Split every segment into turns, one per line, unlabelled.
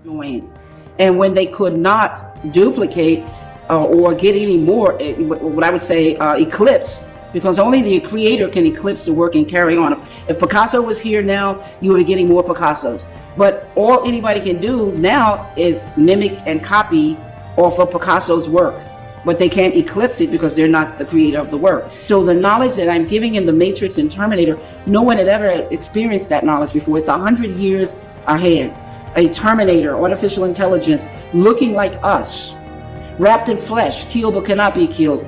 join. And when they could not duplicate or get any more, what I would say, eclipse, because only the creator can eclipse the work and carry on. If Picasso was here now, you would be getting more Picassos. But all anybody can do now is mimic and copy off of Picasso's work. But they can't eclipse it because they're not the creator of the work. So the knowledge that I'm giving in The Matrix and Terminator, no one had ever experienced that knowledge before. It's 100 years ahead. A Terminator, artificial intelligence, looking like us, wrapped in flesh, killed but cannot be killed.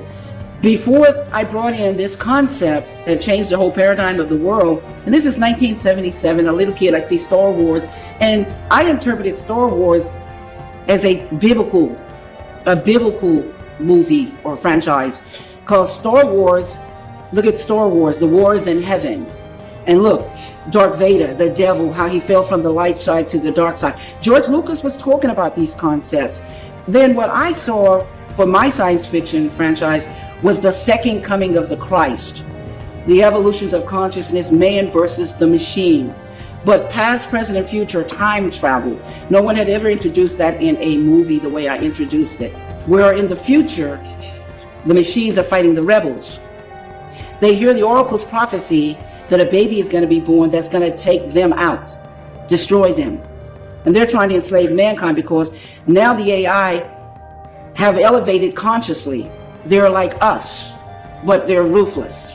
Before I brought in this concept that changed the whole paradigm of the world, and this is 1977, a little kid, I see Star Wars, and I interpreted Star Wars as a biblical movie or franchise called Star Wars. Look at Star Wars, the war is in heaven. And look, Darth Vader, the devil, how he fell from the light side to the dark side. George Lucas was talking about these concepts. Then what I saw for my science fiction franchise was the second coming of the Christ, the evolutions of consciousness, man versus the machine. But past, present, and future, time travel. No one had ever introduced that in a movie the way I introduced it. Where in the future, the machines are fighting the rebels. They hear the oracle's prophecy that a baby is going to be born that's going to take them out, destroy them. And they're trying to enslave mankind because now the AI have elevated consciously. They're like us, but they're ruthless.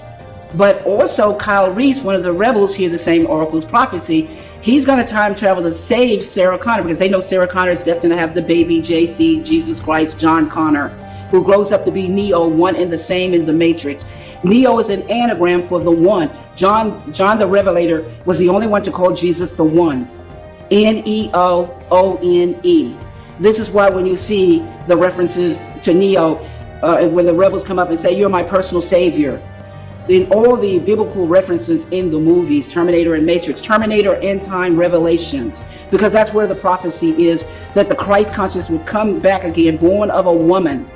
But also Kyle Reese, one of the rebels, hear the same oracle's prophecy. He's going to time travel to save Sarah Connor because they know Sarah Connor is destined to have the baby JC, Jesus Christ, John Connor, who grows up to be Neo, one and the same in the Matrix. Neo is an anagram for the one. John the Revelator was the only one to call Jesus the one. N-E-O-O-N-E. This is why when you see the references to Neo, when the rebels come up and say, "You're my personal savior," in all the biblical references in the movies, Terminator and Matrix, Terminator end time revelations, because that's where the prophecy is, that the Christ consciousness would come back again, born of a woman.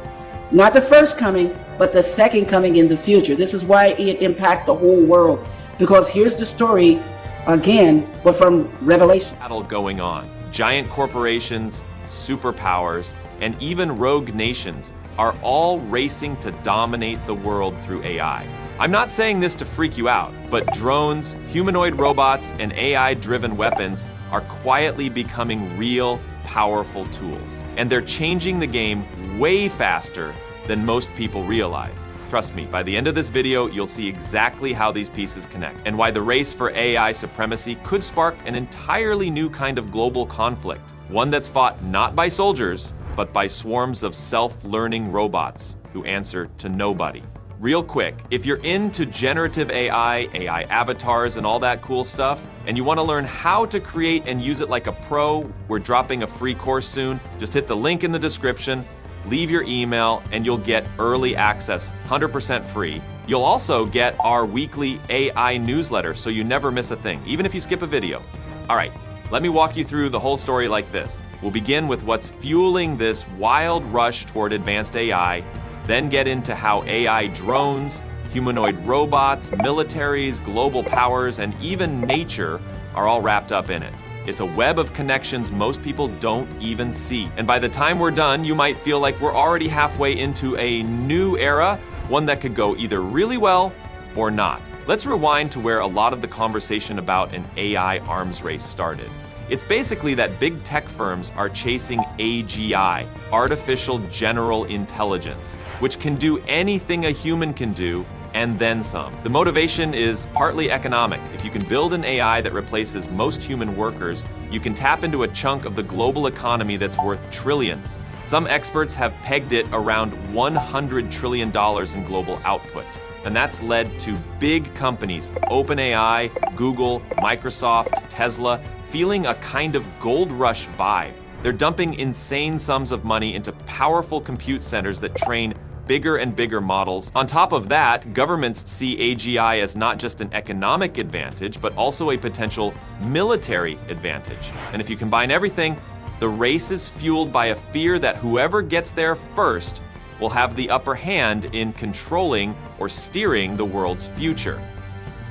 Not the first coming, but the second coming in the future. This is why it impacts the whole world, because here's the story again, but from Revelation.
Battle going on. Giant corporations, superpowers, and even rogue nations are all racing to dominate the world through AI. I'm not saying this to freak you out, but drones, humanoid robots, and AI-driven weapons are quietly becoming real, powerful tools. And they're changing the game way faster than most people realize. Trust me, by the end of this video, you'll see exactly how these pieces connect and why the race for AI supremacy could spark an entirely new kind of global conflict. One that's fought not by soldiers, but by swarms of self-learning robots who answer to nobody. Real quick, if you're into generative AI, AI avatars, and all that cool stuff, and you want to learn how to create and use it like a pro, we're dropping a free course soon. Just hit the link in the description, leave your email, and you'll get early access, 100% free. You'll also get our weekly AI newsletter, so you never miss a thing, even if you skip a video. All right, let me walk you through the whole story like this. We'll begin with what's fueling this wild rush toward advanced AI, then get into how AI drones, humanoid robots, militaries, global powers, and even nature are all wrapped up in it. It's a web of connections most people don't even see. And by the time we're done, you might feel like we're already halfway into a new era, one that could go either really well or not. Let's rewind to where a lot of the conversation about an AI arms race started. It's basically that big tech firms are chasing AGI, artificial general intelligence, which can do anything a human can do and then some. The motivation is partly economic. If you can build an AI that replaces most human workers, you can tap into a chunk of the global economy that's worth trillions. Some experts have pegged it around $100 trillion in global output. And that's led to big companies, OpenAI, Google, Microsoft, Tesla, feeling a kind of gold rush vibe. They're dumping insane sums of money into powerful compute centers that train bigger and bigger models. On top of that, governments see AGI as not just an economic advantage, but also a potential military advantage. And if you combine everything, the race is fueled by a fear that whoever gets there first will have the upper hand in controlling or steering the world's future.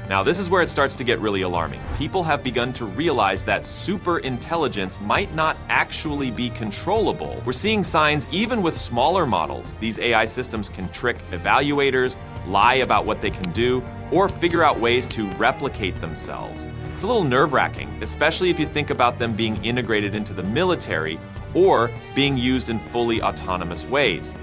Now, this is where it starts to get really alarming. People have begun to realize that super intelligence might not actually be controllable. We're seeing signs even with smaller models. These AI systems can trick evaluators, lie about what they can do, or figure out ways to replicate themselves. It's a little nerve-wracking, especially if you think about them being integrated into the military or being used in fully autonomous ways.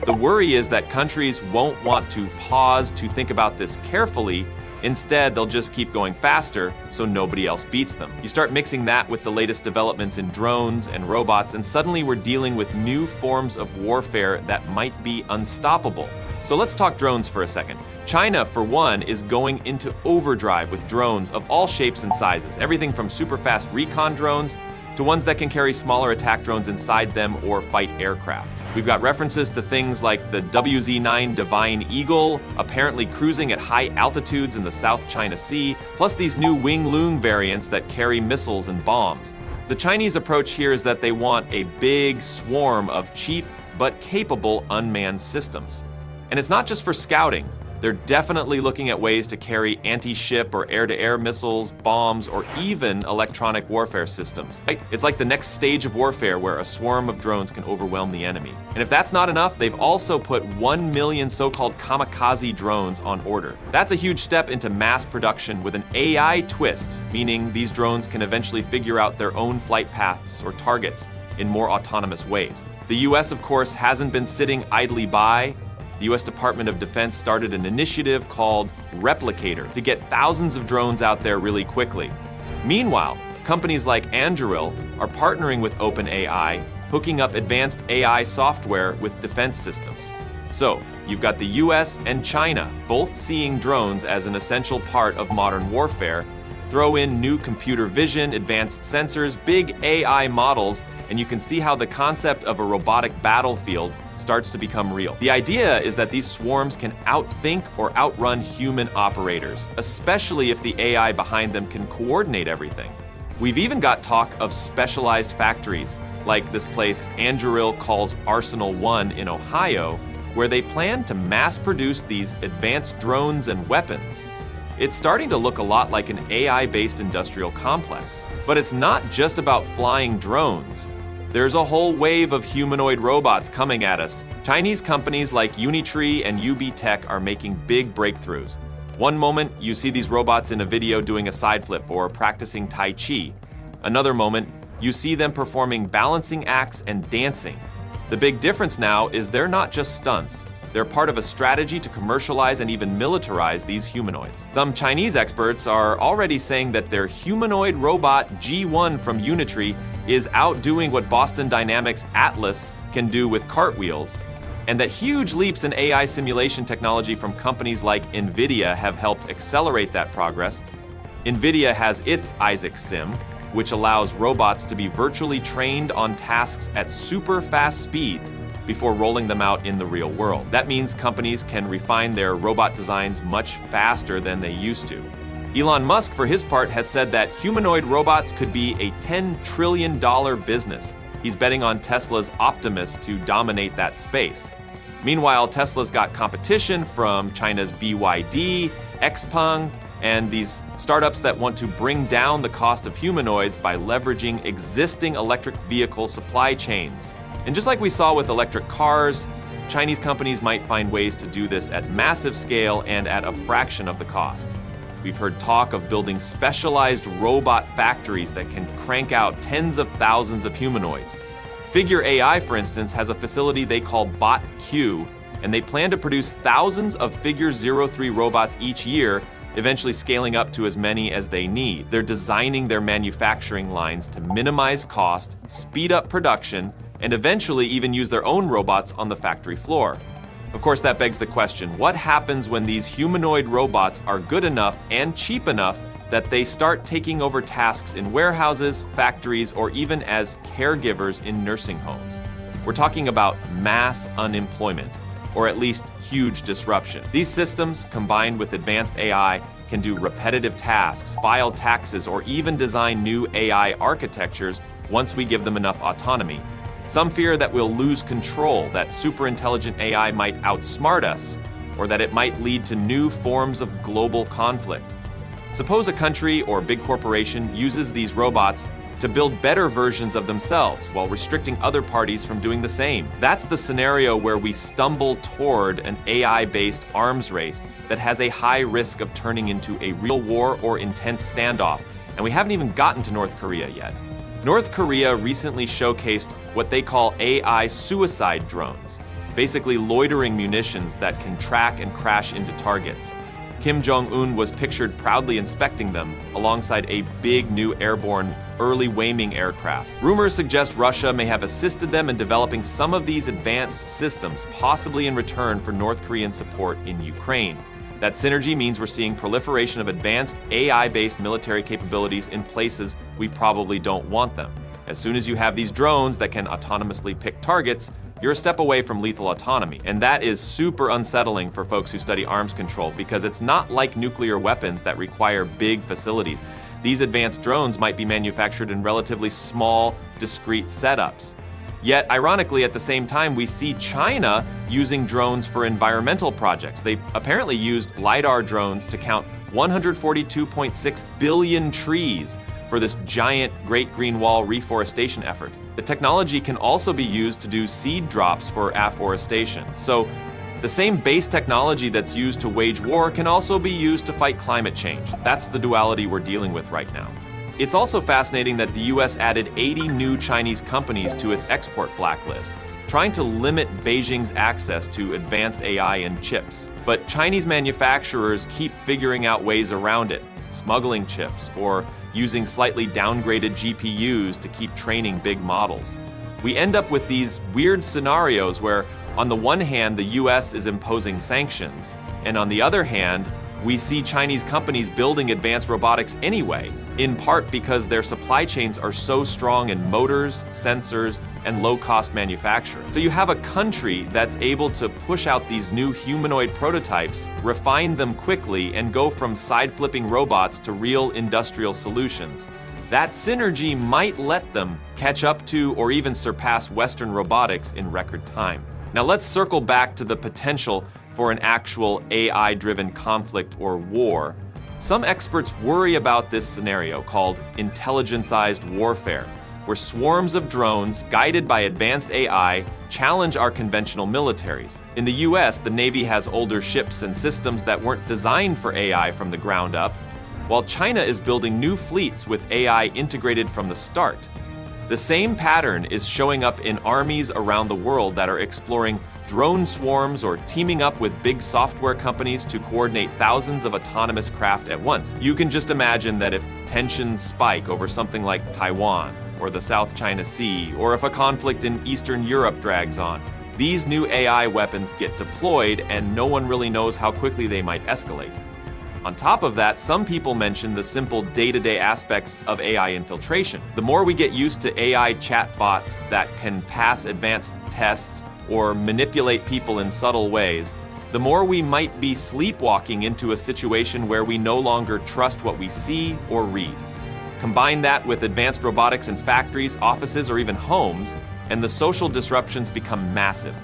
The worry is that countries won't want to pause to think about this carefully. Instead, they'll just keep going faster so nobody else beats them. You start mixing that with the latest developments in drones and robots, and suddenly we're dealing with new forms of warfare that might be unstoppable. So let's talk drones for a second. China, for one, is going into overdrive with drones of all shapes and sizes, everything from super fast recon drones to ones that can carry smaller attack drones inside them or fight aircraft. We've got references to things like the WZ-9 Divine Eagle, apparently cruising at high altitudes in the South China Sea, plus these new Wing Loong variants that carry missiles and bombs. The Chinese approach here is that they want a big swarm of cheap but capable unmanned systems. And it's not just for scouting. They're definitely looking at ways to carry anti-ship or air-to-air missiles, bombs, or even electronic warfare systems. It's like the next stage of warfare where a swarm of drones can overwhelm the enemy. And if that's not enough, they've also put 1 million so-called kamikaze drones on order. That's a huge step into mass production with an AI twist, meaning these drones can eventually figure out their own flight paths or targets in more autonomous ways. The US, of course, hasn't been sitting idly by. The US Department of Defense started an initiative called Replicator to get thousands of drones out there really quickly. Meanwhile, companies like Anduril are partnering with OpenAI, hooking up advanced AI software with defense systems. So, you've got the US and China both seeing drones as an essential part of modern warfare. Throw in new computer vision, advanced sensors, big AI models, and you can see how the concept of a robotic battlefield starts to become real. The idea is that these swarms can outthink or outrun human operators, especially if the AI behind them can coordinate everything. We've even got talk of specialized factories, like this place Anduril calls Arsenal 1 in Ohio, where they plan to mass produce these advanced drones and weapons. It's starting to look a lot like an AI-based industrial complex. But it's not just about flying drones. There's a whole wave of humanoid robots coming at us. Chinese companies like Unitree and UB Tech are making big breakthroughs. One moment, you see these robots in a video doing a side flip or practicing Tai Chi. Another moment, you see them performing balancing acts and dancing. The big difference now is they're not just stunts. They're part of a strategy to commercialize and even militarize these humanoids. Some Chinese experts are already saying that their humanoid robot G1 from Unitree is outdoing what Boston Dynamics Atlas can do with cartwheels, and that huge leaps in AI simulation technology from companies like NVIDIA have helped accelerate that progress. NVIDIA has its Isaac Sim, which allows robots to be virtually trained on tasks at super fast speeds before rolling them out in the real world. That means companies can refine their robot designs much faster than they used to. Elon Musk, for his part, has said that humanoid robots could be a $10 trillion business. He's betting on Tesla's Optimus to dominate that space. Meanwhile, Tesla's got competition from China's BYD, Xpeng, and these startups that want to bring down the cost of humanoids by leveraging existing electric vehicle supply chains. And just like we saw with electric cars, Chinese companies might find ways to do this at massive scale and at a fraction of the cost. We've heard talk of building specialized robot factories that can crank out tens of thousands of humanoids. Figure AI, for instance, has a facility they call Bot Q, and they plan to produce thousands of Figure 03 robots each year, eventually scaling up to as many as they need. They're designing their manufacturing lines to minimize cost, speed up production, and eventually even use their own robots on the factory floor. Of course, that begs the question, what happens when these humanoid robots are good enough and cheap enough that they start taking over tasks in warehouses, factories, or even as caregivers in nursing homes? We're talking about mass unemployment, or at least huge disruption. These systems, combined with advanced AI, can do repetitive tasks, file taxes, or even design new AI architectures once we give them enough autonomy. Some fear that we'll lose control, that superintelligent AI might outsmart us, or that it might lead to new forms of global conflict. Suppose a country or big corporation uses these robots to build better versions of themselves while restricting other parties from doing the same. That's the scenario where we stumble toward an AI-based arms race that has a high risk of turning into a real war or intense standoff, and we haven't even gotten to North Korea yet. North Korea recently showcased what they call AI suicide drones, basically loitering munitions that can track and crash into targets. Kim Jong-un was pictured proudly inspecting them alongside a big new airborne early Waming aircraft. Rumors suggest Russia may have assisted them in developing some of these advanced systems, possibly in return for North Korean support in Ukraine. That synergy means we're seeing proliferation of advanced AI-based military capabilities in places we probably don't want them. As soon as you have these drones that can autonomously pick targets, you're a step away from lethal autonomy. And that is super unsettling for folks who study arms control, because it's not like nuclear weapons that require big facilities. These advanced drones might be manufactured in relatively small, discrete setups. Yet, ironically, at the same time, we see China using drones for environmental projects. They apparently used LiDAR drones to count 142.6 billion trees for this giant Great Green Wall reforestation effort. The technology can also be used to do seed drops for afforestation. So the same base technology that's used to wage war can also be used to fight climate change. That's the duality we're dealing with right now. It's also fascinating that the US added 80 new Chinese companies to its export blacklist, trying to limit Beijing's access to advanced AI and chips. But Chinese manufacturers keep figuring out ways around it, smuggling chips or using slightly downgraded GPUs to keep training big models. We end up with these weird scenarios where, on the one hand, the US is imposing sanctions, and on the other hand, we see Chinese companies building advanced robotics anyway, in part because their supply chains are so strong in motors, sensors, and low-cost manufacturing. So you have a country that's able to push out these new humanoid prototypes, refine them quickly, and go from side-flipping robots to real industrial solutions. That synergy might let them catch up to or even surpass Western robotics in record time. Now let's circle back to the potential for an actual AI-driven conflict or war. Some experts worry about this scenario called intelligence-ized warfare, where swarms of drones guided by advanced AI challenge our conventional militaries. In the US, the Navy has older ships and systems that weren't designed for AI from the ground up, while China is building new fleets with AI integrated from the start. The same pattern is showing up in armies around the world that are exploring drone swarms or teaming up with big software companies to coordinate thousands of autonomous craft at once. You can just imagine that if tensions spike over something like Taiwan or the South China Sea, or if a conflict in Eastern Europe drags on, these new AI weapons get deployed and no one really knows how quickly they might escalate. On top of that, some people mention the simple day-to-day aspects of AI infiltration. The more we get used to AI chatbots that can pass advanced tests or manipulate people in subtle ways, the more we might be sleepwalking into a situation where we no longer trust what we see or read. Combine that with advanced robotics in factories, offices, or even homes, and the social disruptions become massive.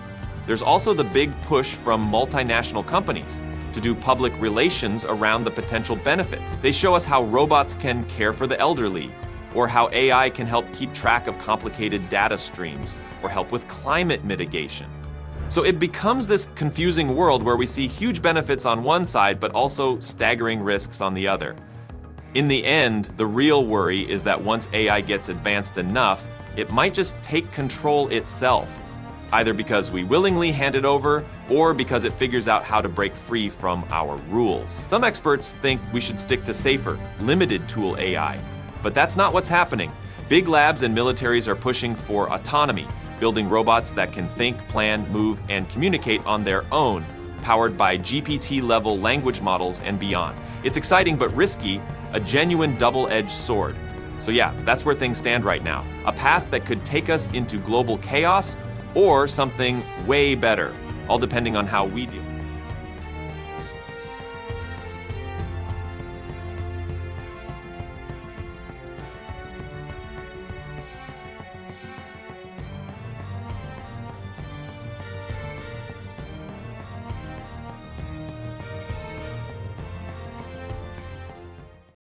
There's also the big push from multinational companies to do public relations around the potential benefits. They show us how robots can care for the elderly, or how AI can help keep track of complicated data streams, or help with climate mitigation. So it becomes this confusing world where we see huge benefits on one side, but also staggering risks on the other. In the end, the real worry is that once AI gets advanced enough, it might just take control itself, either because we willingly hand it over, or because it figures out how to break free from our rules. Some experts think we should stick to safer, limited tool AI, but that's not what's happening. Big labs and militaries are pushing for autonomy, building robots that can think, plan, move, and communicate on their own, powered by GPT-level language models and beyond. It's exciting but risky, a genuine double-edged sword. So yeah, that's where things stand right now. A path that could take us into global chaos, or something way better, all depending on how we deal.